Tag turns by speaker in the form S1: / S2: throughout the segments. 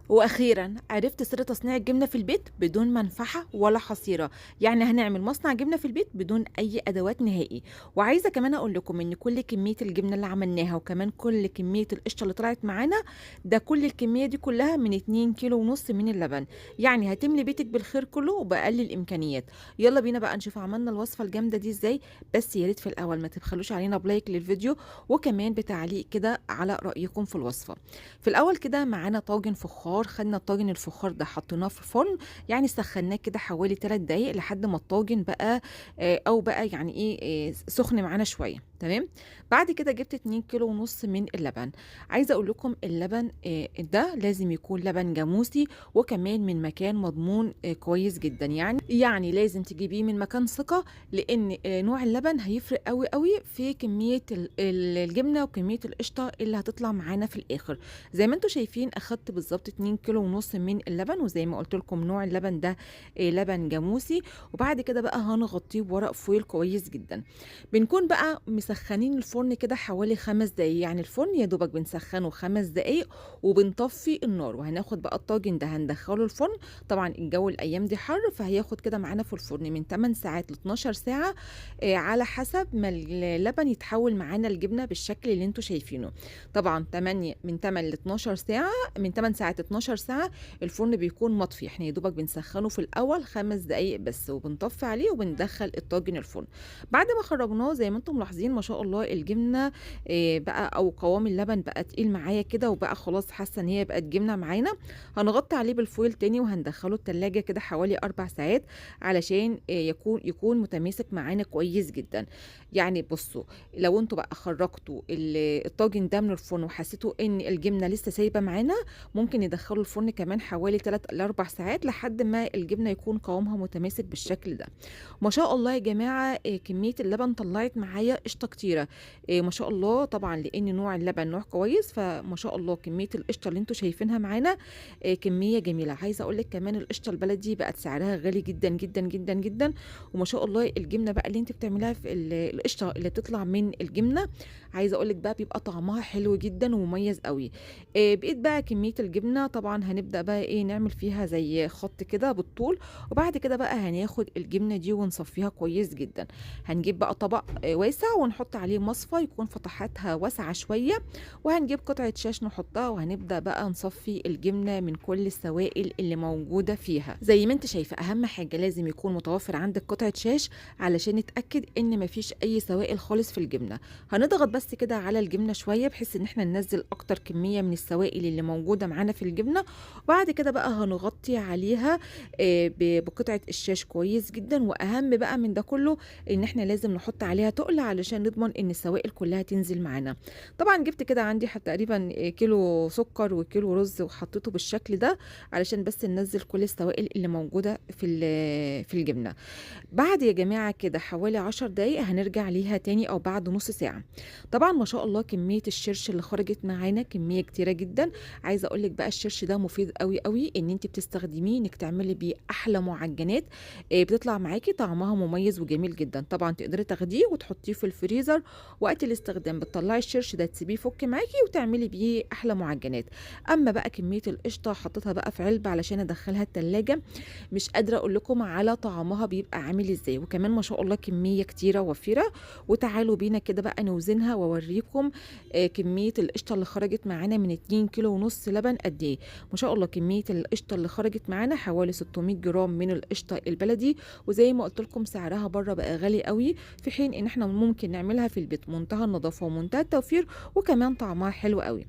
S1: واخيرا عرفت سر تصنيع الجبنه في البيت بدون منفعه ولا حصيره. يعني هنعمل مصنع جبنه في البيت بدون اي ادوات نهائي. وعايزه كمان اقول لكم ان كل كميه الجبنه اللي عملناها وكمان كل كميه القشطه اللي طلعت معانا، ده كل الكميه دي كلها من 2 كيلو ونص من اللبن. يعني هتملي بيتك بالخير كله وباقل الامكانيات. يلا بينا بقى نشوف عملنا الوصفه الجامده دي ازاي. بس يا ريت في الاول ما تبخلوش علينا بلايك للفيديو، وكمان بتعليق كده على رايكم في الوصفه. في الاول كده معانا طاجن فخار. خدنا الطاجن الفخار ده حطيناه في الفرن، يعني سخناه كده حوالي 3 دقايق لحد ما الطاجن بقى او بقى يعني ايه سخن معانا شويه. تمام. بعد كده جبت 2 كيلو ونص من اللبن. عايزه اقول لكم اللبن ده لازم يكون لبن جاموسي، وكمان من مكان مضمون كويس جدا. يعني لازم تجيبيه من مكان ثقه، لان نوع اللبن هيفرق قوي قوي في كميه الجبنه وكميه القشطه اللي هتطلع معانا في الاخر. زي ما انتم شايفين اخدت بالظبط 2 كيلو ونص من اللبن، وزي ما قلت لكم نوع اللبن ده لبن جاموسي. وبعد كده بقى هنغطيه بورق فويل كويس جدا. بنكون بقى مسخنين الفرن كده حوالي 5 دقايق، يعني الفرن يا دوبك بنسخنه 5 دقايق وبنطفي النار. وهناخد بقى الطاجن ده هندخله الفرن. طبعا الجو الايام دي حر، فهياخد كده معانا في الفرن من 8 ساعات ل 12 ساعه، على حسب ما اللبن يتحول معانا الجبنه بالشكل اللي انتم شايفينه. طبعا 8 ل 12 ساعه، من 8 ساعات ل 12 ساعه الفرن بيكون مطفي. احنا يا دوبك بنسخنه في الاول 5 دقايق بس، وبنطفي عليه وبندخل الطاجن الفرن. بعد ما خرجناه زي ما انتم ملاحظين ما شاء الله الجبنه بقى او قوام اللبن بقى تقيل معايا كده، وبقى خلاص حاسه ان هي بقت جبنه معانا. هنغطي عليه بالفويل تاني وهندخله التلاجة كده حوالي 4 ساعات، علشان يكون متماسك معانا كويس جدا. يعني بصوا، لو انتوا بقى خرجتوا الطاجن ده من الفرن وحسيتوا ان الجبنه لسه سايبه معانا، ممكن ندخله الفرن كمان حوالي 3 ل 4 ساعات لحد ما الجبنه يكون قوامها متماسك بالشكل ده. ما شاء الله يا جماعه كميه اللبن طلعت معايا قشطه كتيره. ما شاء الله، طبعا لان نوع اللبن نوع كويس، فما شاء الله كميه القشطه اللي انتوا شايفينها معانا كميه جميله. عايزه اقول لك كمان القشطه البلدي بقت سعرها غالي جدا جدا جدا جدا. وما شاء الله الجبنه بقى اللي انت بتعمليها في القشطه اللي بتطلع من الجبنه، عايزه اقول لك بقى بيبقى طعمها حلو جدا ومميز قوي. بقيت بقى كميه الجبنه طبعا هنبدا بقى نعمل فيها زي خط كده بالطول. وبعد كده بقى هناخد الجبنه دي ونصفيها كويس جدا. هنجيب بقى طبق واسع ونحط عليه مصفى يكون فتحاتها واسعه شويه، وهنجيب قطعه شاش نحطها، وهنبدا بقى نصفي الجبنه من كل السوائل اللي موجوده فيها. زي ما انت شايفه اهم حاجه لازم يكون متوفر عندك قطعه شاش، علشان نتاكد ان مفيش اي سوائل خالص في الجبنه. هنضغط بس كده على الجبنه شويه بحيث ان احنا ننزل اكتر كميه من السوائل اللي موجوده معانا في الجبنه. وبعد كده بقى هنغطي عليها بقطعه الشاش كويس جدا. واهم بقى من ده كله ان احنا لازم نحط عليها تقل علشان نضمن ان السوائل كلها تنزل معانا. طبعا جبت كده عندي حتى تقريبا كيلو سكر وكيلو رز وحطيته بالشكل ده، علشان بس ننزل كل السوائل اللي موجوده في الجبنه. بعد يا جماعة كده حوالي 10 دقايق هنرجع ليها تاني أو بعد نص ساعة. طبعا ما شاء الله كمية الشرش اللي خرجت معانا كمية كتيرة جدا. عايزة أقولك بقى الشرش ده مفيد قوي قوي إن انت بتستخدميه إنك تعملي بيه أحلى معجنات. بتطلع معاكي طعمها مميز وجميل جدا. طبعا تقدري تاخديه وتحطيه في الفريزر، وقت الاستخدام بتطلعي الشرش ده تسيبيه يفك معاكي وتعملي بيه أحلى معجنات. أما بقى كمية القشطة حطيتها بقى في علبة علشان أدخلها التلاجة. مش قادرة أقول لكم على طعمها بيبقى عامل ازاي، وكمان ما شاء الله كمية كتيرة وفيرة. وتعالوا بينا كده بقى نوزنها واوريكم كمية القشطة اللي خرجت معانا من 2 كيلو ونص لبن قد ايه. ما شاء الله كمية القشطة اللي خرجت معانا حوالي 600 جرام من القشطة البلدي. وزي ما قلت لكم سعرها بره بقى غالي قوي، في حين ان احنا ممكن نعملها في البيت منتهى النظافة ومنتهى التوفير، وكمان طعمها حلو قوي.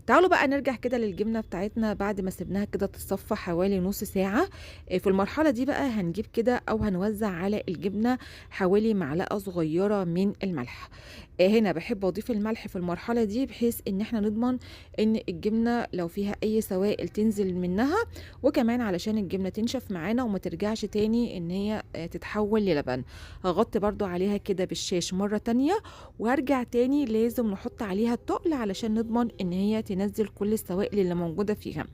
S1: تعالوا بقى نرجع كده للجبنة بتاعتنا بعد ما سيبناها كده تتصفى حوالي نص ساعة. في المرحلة دي بقى هنجيب كده أو هنوزع على الجبنة حوالي معلقة صغيرة من الملح. هنا بحب أضيف الملح في المرحلة دي بحيث إن احنا نضمن إن الجبنة لو فيها أي سوائل تنزل منها، وكمان علشان الجبنة تنشف معانا وما ترجعش تاني إن هي تتحول للبن. هغطي برضو عليها كده بالشاش مرة تانية، وهرجع تاني لازم نحط عليها التقل علشان نضمن إن هي تنزل كل السوائل اللي موجودة فيها.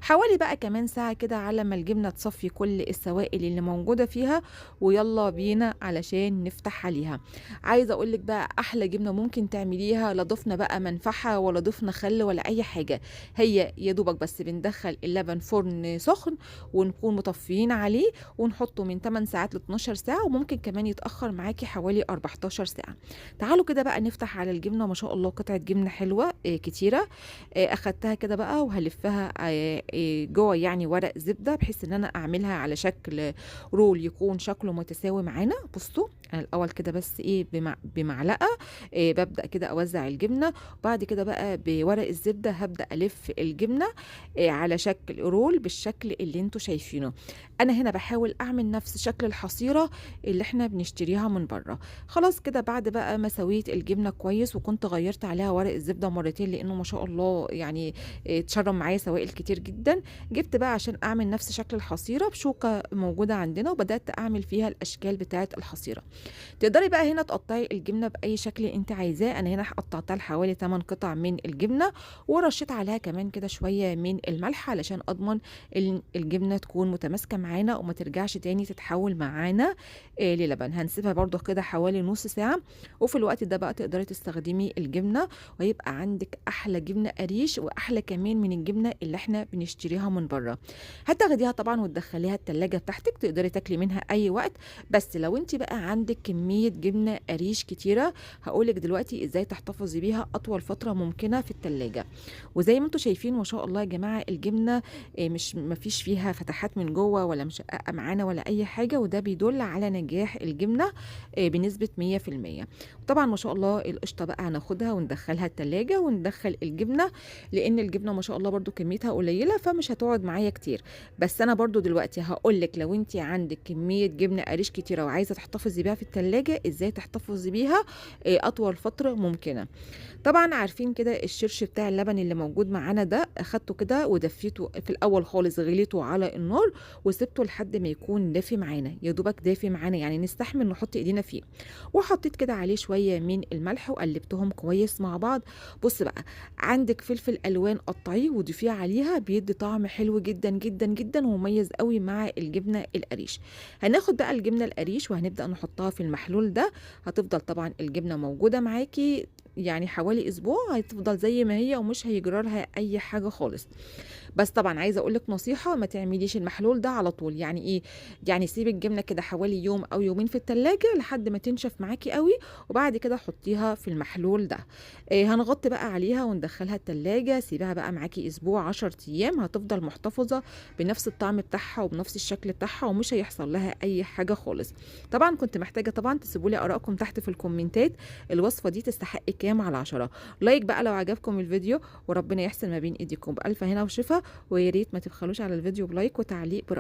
S1: حوالي بقى كمان ساعة كده على ما الجبنة تصفي كل السوائل اللي موجودة فيها، ويلا بينا علشان نفتح عليها. عايزة اقولك بقى احلى جبنة ممكن تعمليها، لا ضفنا بقى منفعة ولا ضفنا خل ولا اي حاجة. هي يا دوبك بس بندخل اللبن فرن سخن ونكون مطفيين عليه، ونحطه من 8 ساعات ل 12 ساعة، وممكن كمان يتأخر معاكي حوالي 14 ساعة. تعالوا كده بقى نفتح على الجبنة. ما شاء الله قطعة جبنة حلوة كتيرة. اخدتها كده بقى وهلفها جوه يعني ورق زبدة، بحيث ان انا اعملها على شكل رول يكون شكله متساوي معانا. بصوا انا الاول كده بس ايه بمعلقة ببدأ كده اوزع الجبنة، وبعد كده بقى بورق الزبدة هبدأ الف الجبنة على شكل رول بالشكل اللي انتوا شايفينه. انا هنا بحاول اعمل نفس شكل الحصيرة اللي احنا بنشتريها من بره. خلاص كده بعد بقى ما سويت الجبنة كويس، وكنت غيرت عليها ورق الزبدة مرتين لانه ما شاء الله يعني اتشرب معايا سوائل كتير جدا. جبت بقى عشان اعمل نفس شكل الحصيرة بشوكة موجودة عندنا، وبدأت اعمل فيها الاشكال بتاعة الحصيرة. تقدري بقى هنا تقطعي الجبنة باي شكل انت عايزاه. انا هنا قطعتها لحوالي 8 قطع من الجبنة، ورشيت عليها كمان كده شوية من الملح علشان اضمن الجبنة تكون متماسكة معانا وما ترجعش تاني تتحول معانا للبن. هنسيبها برضو كده حوالي نص ساعة، وفي الوقت ده بقى تقدري تستخدمي الجبنة، ويبقى عندك احلى جبنة قريش، واحلى كمان من الجبنة اللي احنا بنشتريها من بره. هتاخديها طبعا وتدخليها التلاجة بتاعتك، تقدري تاكلي منها اي وقت. بس لو انت بقى عندك كمية جبنة قريش كتيرة، هقولك دلوقتي ازاي تحتفظي بيها اطول فترة ممكنة في التلاجة. وزي ما انتوا شايفين ما شاء الله يا جماعة الجبنة مش مفيش فيها فتحات من جوه ولا مشققة معانا ولا اي حاجة، وده بيدل على نجاح الجبنة بنسبة 100%. طبعا ما شاء الله القشطة بقى هناخدها وندخلها التلاجة وندخل الجبنة، لان الجبنة ما شاء الله برضو كميتها قليلة فمش هتقعد معايا كتير. بس انا برضو دلوقتي هقولك لو انت عندك كمية جبنة قريش كتيرة وعايزة تحتفظي بيها في التلاجة، ازاي تحتفظي بيها اطول فترة ممكنة. طبعا عارفين كده الشرش بتاع اللبن اللي موجود معانا ده، اخدته كده ودفيته في الاول خالص، غليته على النار وسبته لحد ما يكون دافي معانا، يا دوبك دافي معانا يعني نستحمل نحط ايدينا فيه. وحطيت كده عليه شويه من الملح وقلبتهم كويس مع بعض. بص بقى، عندك فلفل الوان قطعيه وضيفيه عليها، بيدي طعم حلو جدا جدا جدا ومميز قوي مع الجبنه القريش. هناخد بقى الجبنه القريش وهنبدا نحطها في المحلول ده. هتفضل طبعا الجبنه موجوده معاكي يعني حوالي اسبوع، هتفضل زي ما هي ومش هيجرى لها اي حاجه خالص. بس طبعا عايزه اقول لك نصيحه، ما تعمليش المحلول ده على طول. يعني ايه؟ يعني سيبي الجبنه كده حوالي يوم او يومين في التلاجة لحد ما تنشف معاكي قوي، وبعد كده حطيها في المحلول ده. هنغطي بقى عليها وندخلها التلاجة، سيبها بقى معاكي اسبوع 10 ايام، هتفضل محتفظه بنفس الطعم بتاعها وبنفس الشكل بتاعها ومش هيحصل لها اي حاجه خالص. طبعا كنت محتاجه طبعا تسيبوا لي ارائكم تحت في الكومنتات، الوصفه دي تستحق كام على 10؟ لايك بقى لو عجبكم الفيديو، وربنا يحسن ما بين ايديكم. بألف هنا وشفا، ويا ريت ما تبخلوش على الفيديو بلايك وتعليق برأيكم.